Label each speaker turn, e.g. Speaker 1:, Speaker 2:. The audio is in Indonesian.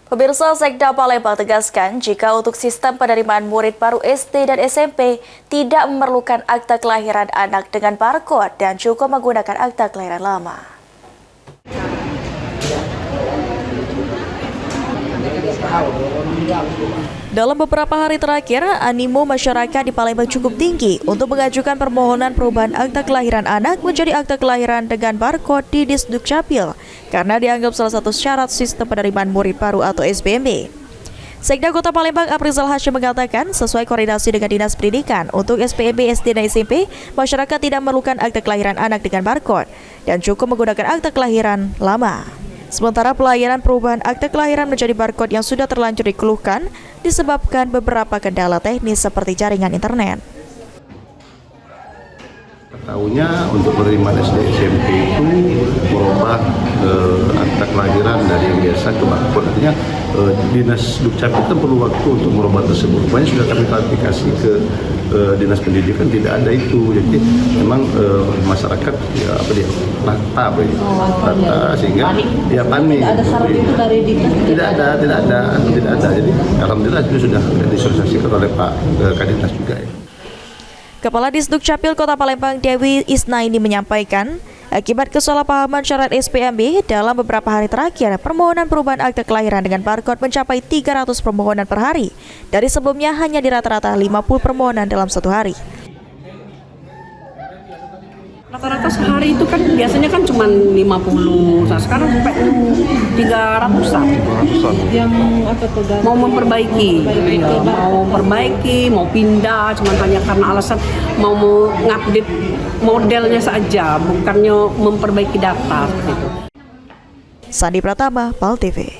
Speaker 1: Pemirsa, Sekda Palembang tegaskan jika untuk sistem penerimaan murid baru SD dan SMP tidak memerlukan akta kelahiran anak dengan barcode dan cukup menggunakan akta kelahiran lama. Dalam beberapa hari terakhir, animo masyarakat di Palembang cukup tinggi untuk mengajukan permohonan perubahan akta kelahiran anak menjadi akta kelahiran dengan barcode di Disdukcapil karena dianggap salah satu syarat sistem penerimaan murid baru atau SPMB. Sekda Kota Palembang Aprizal Hashim mengatakan sesuai koordinasi dengan Dinas Pendidikan untuk SPMB, SD, dan SMP, masyarakat tidak memerlukan akta kelahiran anak dengan barcode dan cukup menggunakan akta kelahiran lama. Sementara pelayanan perubahan akta kelahiran menjadi barcode yang sudah terlanjur dikeluhkan disebabkan beberapa kendala teknis seperti jaringan internet.
Speaker 2: Tahunya untuk penerimaan SD SMP itu merubah akta kelahiran dari yang biasa ke barcode. Artinya Dinas Dukcapil itu perlu waktu untuk merubah tersebut. Banyak sudah kami klarifikasi ke Dinas Pendidikan, tidak ada itu. Jadi memang masyarakat ya apa dia rata sehingga ya panik.
Speaker 3: Tidak ada syarat itu dari Dinas?
Speaker 2: Tidak ada. Jadi alhamdulillah itu sudah disosialisasikan oleh Pak Kadintas juga ya.
Speaker 1: Kepala Disdukcapil Kota Palembang Dewi Isnaini menyampaikan, akibat kesalahpahaman syarat SPMB dalam beberapa hari terakhir, permohonan perubahan akte kelahiran dengan barcode mencapai 300 permohonan per hari. Dari sebelumnya hanya di rata-rata 50 permohonan dalam satu hari.
Speaker 3: Rata-rata sehari itu kan biasanya kan cuma 50, nah sekarang sampai 300-an. Yang apa tuh? Mau memperbaiki, mau pindah, cuma hanya karena alasan mau ngupdate modelnya saja, bukannya memperbaiki data seperti itu.
Speaker 1: Sandi Pratama, PAL TV.